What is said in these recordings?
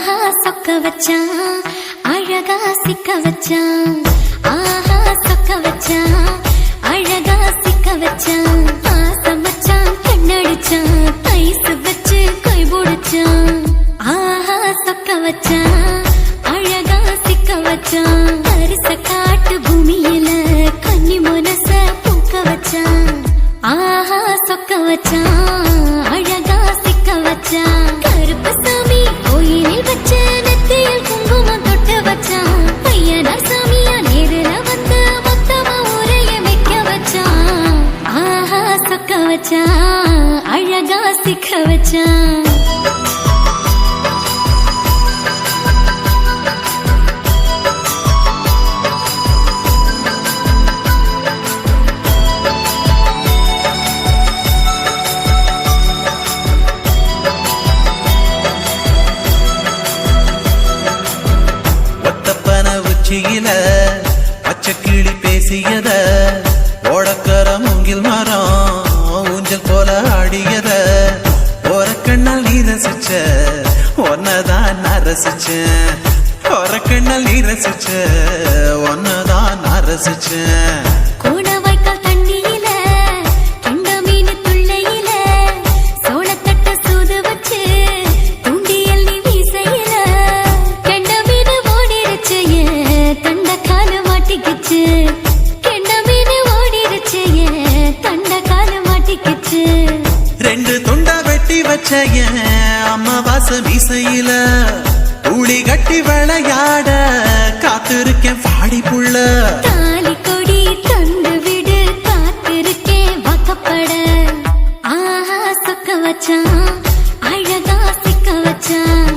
ஆஹா சொக்க வச்சான் அழகா சிக்க வச்சான். ஆஹா சொக்க வச்சான் அழகா சிக்க வச்சான். ஆசை மச்சான் கண்ணடிச்சான் ஐஸ் வச்சு கை பிடிச்சான். ஆஹா சொக்க வச்சான் அழகா சிக்க வச்சான். அரிச காட்டு பூமியில கன்னி மனச பூக்க வச்சான். ஆஹா சொக்க வச்சான் அழகா சிக்க வச்சான். கருப்பு சாமி கோயிலில் வச்ச நெத்தியில் குங்குமம் தொட்டு வச்சான். பையனா சாமியா நேரில வந்து மொத்தமா உரைய வைக்க வச்சான். ஆஹா சொக்க வச்சான் அழகா சிக்க வச்சான். பச்சைக்கிளி பேசியத ஓடக்கர மூங்கில் மரம் ஊஞ்சல் போல ஆடியத ஒரு கண்ணால் நீ ரசிச்ச ஒன்னதான் நான் ரசிச்சேன். ஒரு கண்ணால் நீ ரசிச்ச ஒன்னதான் நான் ரசிச்சேன். ரெண்டு துண்டா வெட்டி வச்ச அம்மா வாச வீசையில ஊழி கட்டி விளையாட காத்திருக்கேன் பாடி புள்ள. தாலி கொடி தந்து விடு காத்திருக்கேன் வாக்கப்பட. ஆஹா சொக்க வச்சான் அழகா சிக்க வச்சான்.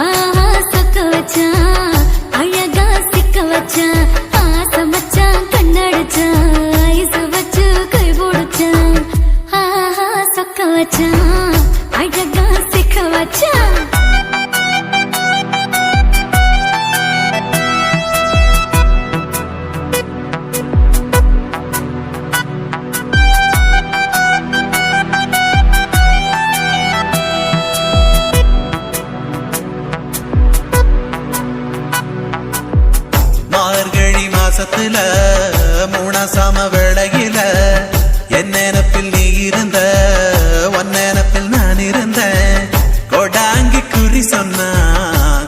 ஆஹா சொக்க வச்சான் அழகா சிக்க வச்சான். ஆசை மச்சான் கண்ணடிச்சான் ஐஸ் வச்சு கை பிடிச்சான். ஆஹா சொக்க வச்சான் அழகா சிக்க வச்சான். மார்கழி மாசத்துல மூணாசாம வேளையில என் நினப்பில் நீ இருந்த ஒன் நினப்பில் நான் இருந்தேன். கோடாங்கி குறி சொன்னா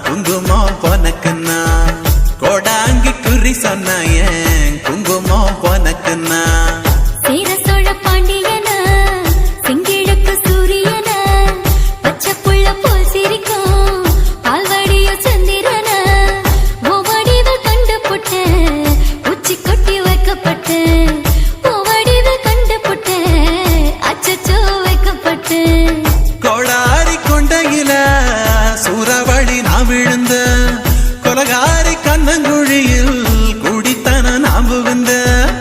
குங்குமம் போனக்குன்னா. கோடாங்கி குறி சொன்னா ஏன் குங்குமம் போனக்குன்னா. சேர சோழ பாண்டியன செங்கிழக்கு சூரியன பச்சை புள்ள போல் சிரிக்கும் பால்வடிய சந்திரன ஓவடிவில் கண்டு புட்ட உச்சி கொட்டி வைக்கப்பட்டு ஓவடிவில் கண்டு புட்ட அச்சச்சோ வைக்கப்பட்டு. கோடாரி கொண்டையில சூறாவளி நான் விழுந்த கொலகாரி கண்ணங்குழியில் குடித்தன நான் புகுந்த.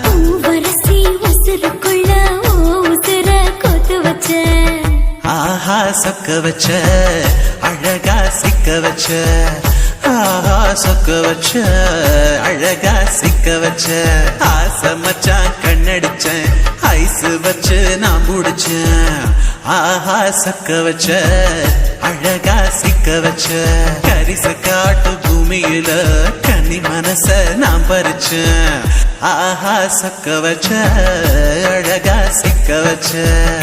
பூவரசி உசுருக்குள்ள உசுர கோத்து வச்ச. ஆஹா சொக்க வச்ச அழகா சிக்க வச்ச. ஆஹா சொக்க வச்ச அழகா சிக்க வச்ச. ஆசை மச்சான் கண்ணடிச்சேன் ஐஸ் வச்சு நான் முடிச்சேன். ஆஹா சொக்க வச்ச அழகா சிக்க வச்ச. கரிச காட்டு பூமியில கன்னி மனச நான் பறிச்சேன். ஆஹா சொக்க வச்ச அழகா சிக்க வச்ச.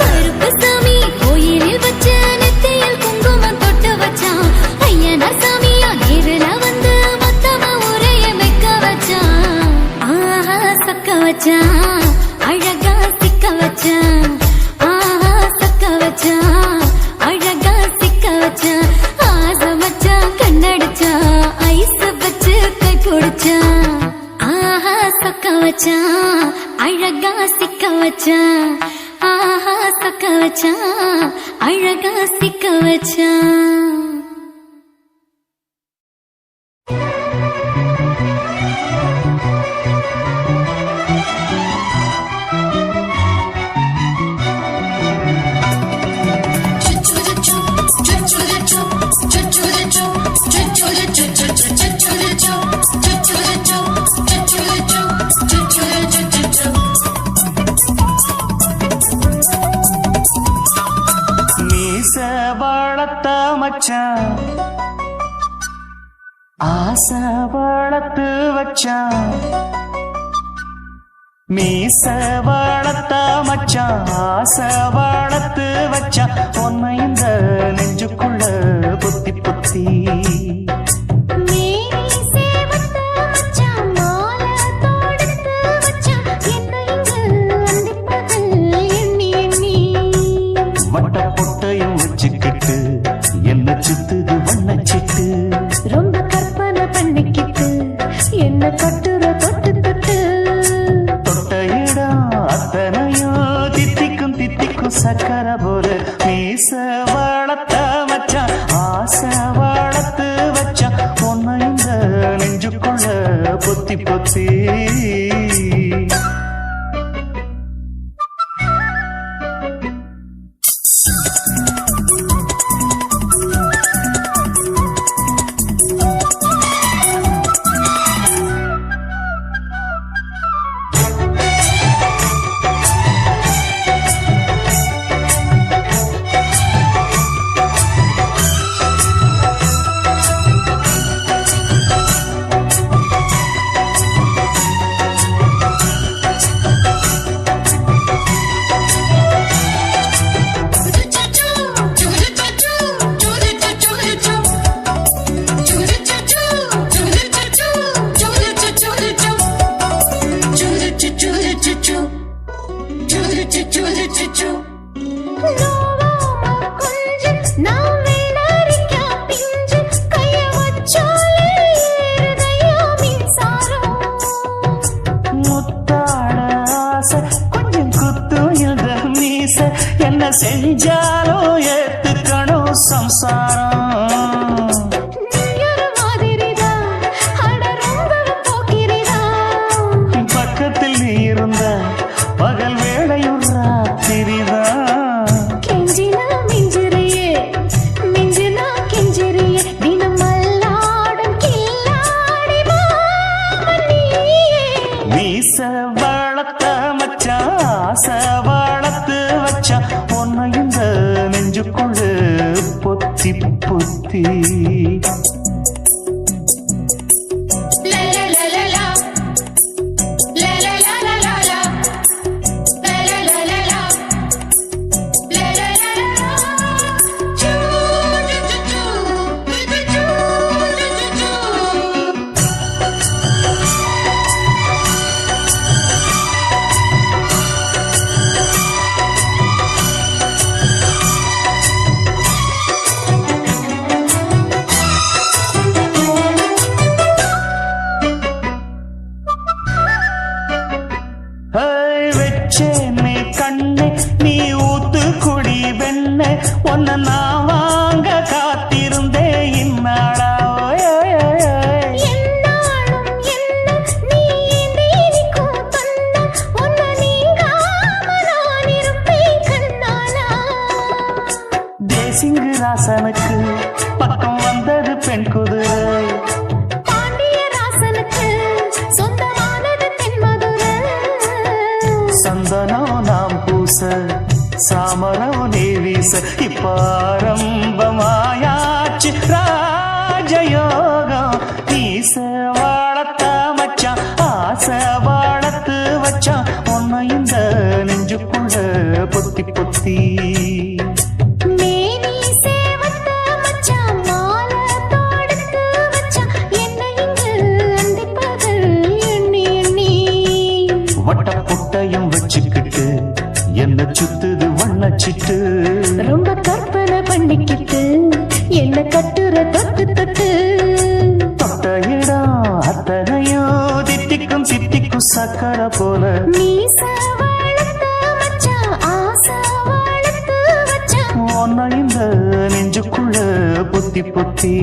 கருப்பு சாமி கோயிலில் வச்ச நெத்தியில் குங்குமம் தொட்டு வச்சான். ஐயனா சாமியா நேரில வந்து மொத்தமா உரைய வைக்க வச்சான். ஆஹா சொக்க வச்சான் அழகா சிக்க வச்சான். ஆஹா சொக்க வச்சான் அழகா சிக்க வச்சான். ஆசை மச்சான் கண்ணடிச்சான் ஐஸ் வச்சு கை பிடிச்சான். ஆஹா சொக்க வச்சான் அழகா சிக்க வச்சான். ஆஹா சொக்க வச்சான் அழகா சிக்க வச்சான். மீச வளர்த்த மச்ச ஆசை வளர்த்து வச்சான் மீச வளர்த்த மச்சான் ஆசை வளர்த்து வச்சான் உன்னை இந்த நெஞ்சுக்குள்ள புத்தி புத்தி வட்ட பொட்டையும் வச்சுக்கிட்டு என்ன சுத்துது வண்ணச்சிட்டு ரொம்ப கற்பனை பண்ணிக்கிட்டு என்ன கட்டுற தொட்டு தொட்டு தொட்ட இடம் அத்தனையும் தித்திக்கும் தித்திக்கும் சக்கர போல மீச வளர்த்த மச்சான் ஆசை வளர்த்து வச்சான் உன்னை இந்த நெஞ்சுக்குள்ள பொத்தி பொத்தி என்ன செஞ்சாலும் ஏத்துக்கணும் சம்சாரம் பக்கத்தில் நீ இருந்த பகல் வேளையும் ராத்திரிதான் கெஞ்சினா மிஞ்சிறியே மிஞ்சினா கெஞ்சிறியே தினம் மல்லாடும் கில்லாடி மாமணியே மீச வளர்த்த மச்சான் ஆசை வளர்த்து வச்சான் உன்னை இந்த நெஞ்சுக்குள்ள பொத்தி பொத்தி வெச்சேனே கண்ணே நீ ஊத்து குடி வெண்ணே உன்னை நான் வாங்க காத்திருந்தே இந்நாளா என்னாலும் என்ன நீ நீக்கும் தந்தா உன்னை நீங்காம நான் இருப்பேன் கண்ணாலா தேசிங்கு ராசனுக்கு பக்கம் வந்தது பெண் குதிரை சந்தனம் நாம் பூச சாமரம் நீ வீச இப்பாரம்பமாயாச்சு ராஜயோகம் நீச வாழத்த மச்சான் ஆசை வாழத்து வச்சான் உன்னை இந்த நெஞ்சுக்குள்ள பொத்தி பொத்தி வட்ட பொட்டையும் வச்சுக்கிட்டு என்ன சுத்துது வண்ணச்சிட்டு ரொம்ப கற்பனை பண்ணிக்கிட்டு என்ன கட்டுற தொட்டு தொட்டு தொட்ட இடம் அத்தனையும் தித்திக்கும் தித்திக்கும் சக்கர போல மீச வளர்த்த மச்சான் ஆசை வளர்த்து வச்சான் உன்னை இந்த நெஞ்சுக்குள்ள பொத்தி பொத்தி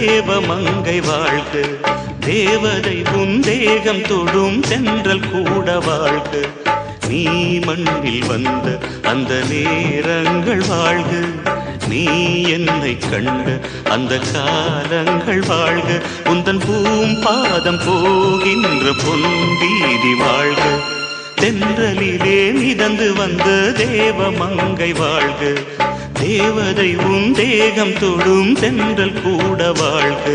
தேவமங்கை வாழ்க, தேவதை உன் தேகம் தொடும் தென்றல் கூட வாழ்க, நீ மண்ணில் வந்த அந்த நேரங்கள் வாழ்க, நீ என்னை கண்ட அந்த காலங்கள் வாழ்க, உந்தன் பூம்பாதம் போகின்ற பொன் வீதி வாழ்க, தென்றலிலே மிதந்து வந்த தேவமங்கை வாழ்க, தேவதை உன் தேகம் தொடும் தென்றல் கூட வாழ்க.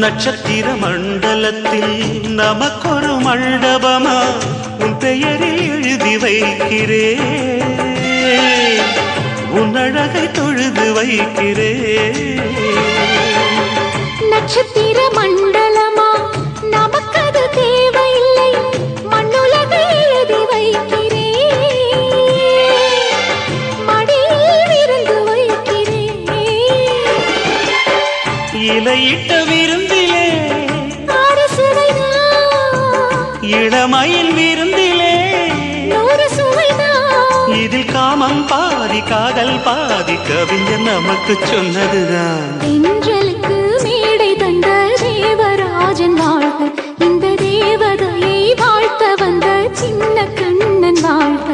நட்சத்திர மண்டலத்தில் நமக்கொரு மண்டபமா உன் பெயரில் எழுதி வைக்கிறேன், உன் அழகை தொழுது வைக்கிறேன். நட்சத்திர மண்டலமா நமக்கது தேவையில்லை, மண்ணுலகை எழுதி வைக்கிறேன், மடியில் விருந்து வைக்கிறேன். இலையிட்ட விருந்திலே இளமயில் விருந்திலே நூறு சுவைதான், இதில் காமம் பாதி காதல் பாதி கவிஞர் நமக்கு சொன்னதுதான். தென்றலுக்கு மேடை தந்த தேவராஜன் வாழ்க, இந்த தேவதையை வாழ்த்த வந்த சின்ன கண்ணன் வாழ்க.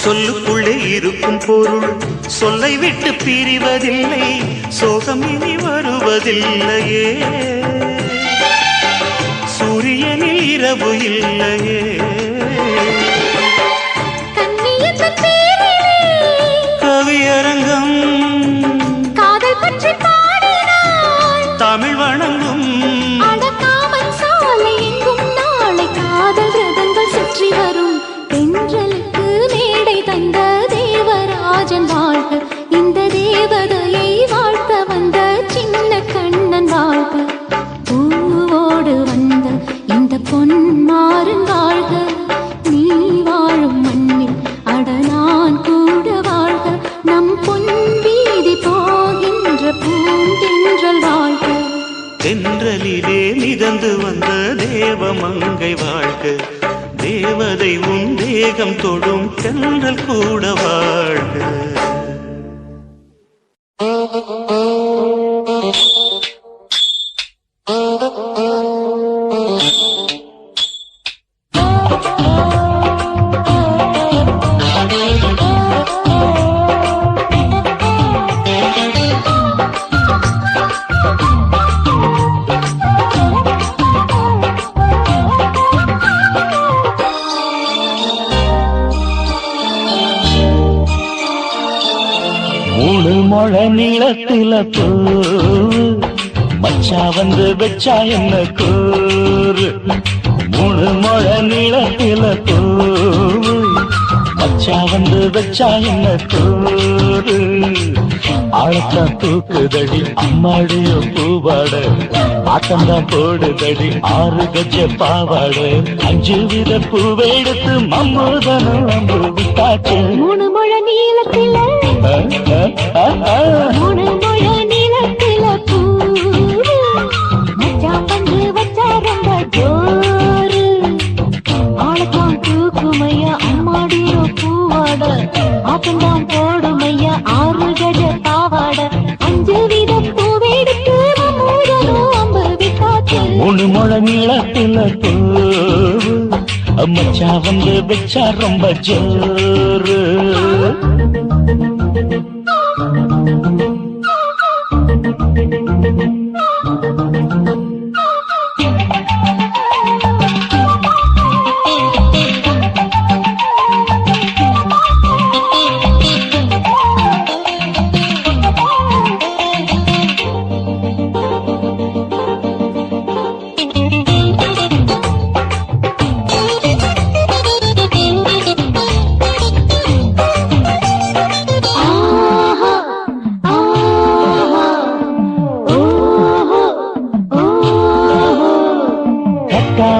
சொல்லுக்குள்ளே இருக்கும் பொருள் சொல்லை விட்டு பிரிவதில்லை, சோகம் இனி வருவதில்லையே, சூரியனில் இரவு இல்லையே. கவியரங்கம் காதல் பற்றி பாடினாள், தமிழ் வணங்கும் அடக்காமன் சாலை எங்கும் நாளை காதல் ரதங்கள் சுற்றி வரும். தென்றலுக்கு மேடை தந்த தேவராஜன் வாழ்க, இந்த தேவதையை வாழ்த்த வந்த சின்ன கண்ணன் வாழ்க. பூவோடு வந்த இந்த பொன்மாறன் வாழ்க, நீ வாழும் மண்ணில் அட நான் கூட வாழ்க, நம் பொன் வீதி போகின்ற பூந்தென்றல் வாழ்க. தென்றலிலே மிதந்து வந்த தேவமங்கை வாழ்க, தேவதை உன் தேகம் தொடும் தென்றல் கூட வாழ்க. முழு மொழ நிலத்தில பூ மச்சா வந்து வச்சா என்ன கூறு 3 முழ நீளத்தில பூவு மச்சா வந்து வச்சா என்ன கூறு ஆழத்தான் தூக்குதடி அம்மாடிய பூவாட ஆட்டம்தான் போடுதடி 6 கஜ பாவாட 5 வித பூவை எடுத்து மம்மூதனும் அம்பு விட்டாச்சு 3 முழ நீளத்தில 3 முழ நீளத்தில பூவு மச்சா வந்து வச்சா ரொம்ப ஜோரு ஆளத்தான் தூக்குமையா அம்மாடிய பூவாட ஆட்டம்தான் போடுமையா 6 கஜ பாவாட 5 வித பூவை எடுத்து மம்மூதனும் அம்பு விட்டாச்சு 3 முழ நீளத்தில பூவு மச்சா வந்து வச்சா ரொம்ப ஜோரு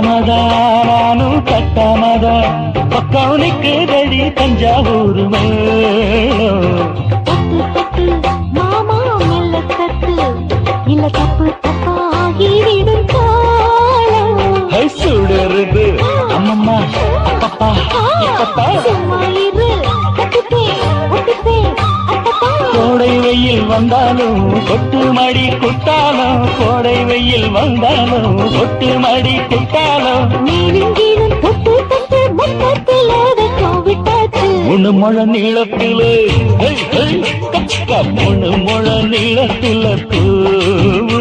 கட்டாமதானும் கட்டாமதா பக்கவனுக்கு தடி தஞ்சாவூர் மேளம் தட்டு தட்டு மாமா மெல்ல தட்டு இல்ல தப்பு தப்பாகிவிடும் காலம் சுடருது அம்மம்மா அப்பப்பா இப்பப்பா சும்மா இரு கட்டுப்பே ஒட்டுப்பே அப்பப்பா கோடை வெயில் வந்தாலும் கொட்டு மடி குட்டாலும் கோடை வெயில் வந்தாலும் கொட்டு மடி குட்டாலும் மேலும் கீழும் தொட்டு தொட்டு மொத்தத்தில் அதற்கும் விட்டாச்சு 3 முழ நீளத்திலே 3 முழ நீளத்தில பூவு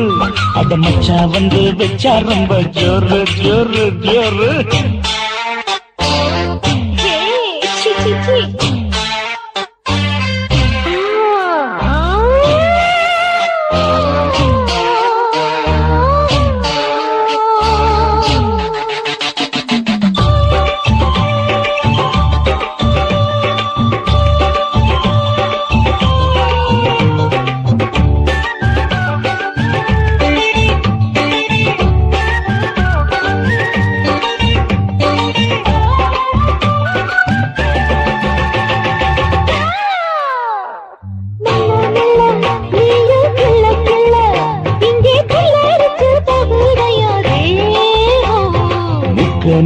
அத மச்சா வந்து வச்சா ரொம்ப ஜோரு ஜோரு ஜோரு ஹே, சி, சி, சி.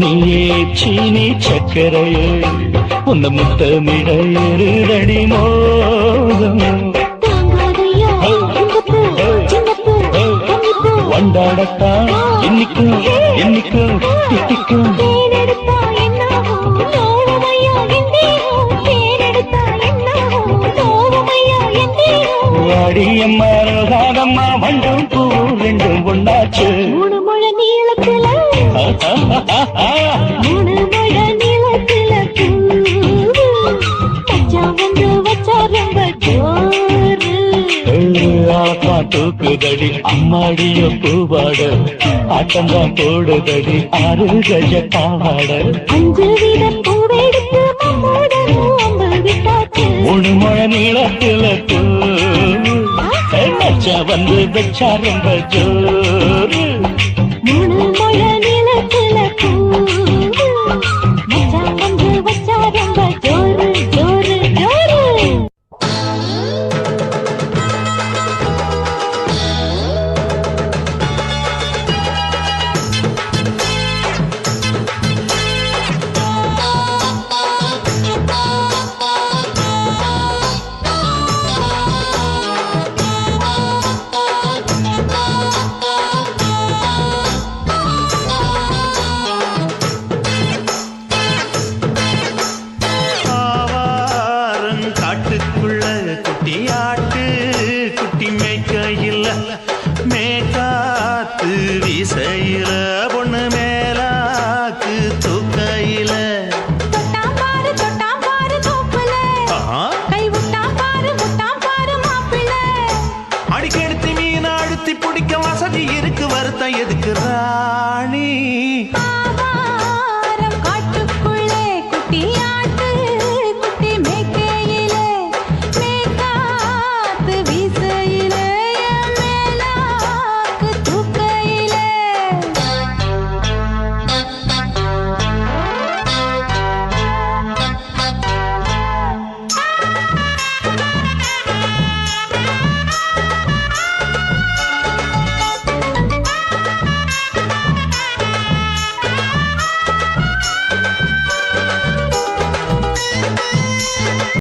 நீயே சீனி சக்கரையே உன்ன முத்தமிட இருதடி மோகம் தாங்காதையா இந்த பூ சின்ன பூ கன்னிப்பூ வண்டாடத்தான் என்னைக்கும் என்னைக்கும் திட்டிக்கும் தேனெடுத்தா என்னாகும் நோவுமையா எந்தேகும் தேனெடுத்தா என்னாகும் நோவுமையா எந்தேகும் வாடியம்மா ரோசாதம்மா வண்டும் பூ ரெண்டும் ஒண்ணாச்சு 3 முழ நீளத்தில 3 முழ நீளத்தில பூவு மச்சா வந்து வச்சா ரொம்ப ஜோரு ஆளப்பா தூக்குதடி அம்மாடிய பூவாட ஆட்டம்தான் போடுதடி 6 கஜ பாவாட 5 வித பூவெடுத்து மம்மூடனும் அம்பு விட்டாச்சு 3 முழ நீளத்தில பூவு மச்சா வந்து வச்சா ரொம்ப ஜோரு 3 முழ நீளத்தில பூவு மச்சா வந்து வச்சா ரொம்ப ஜோரு ஜோரு ஜோரு ஆவாரம் காட்டுக்குள்ள குட்டியா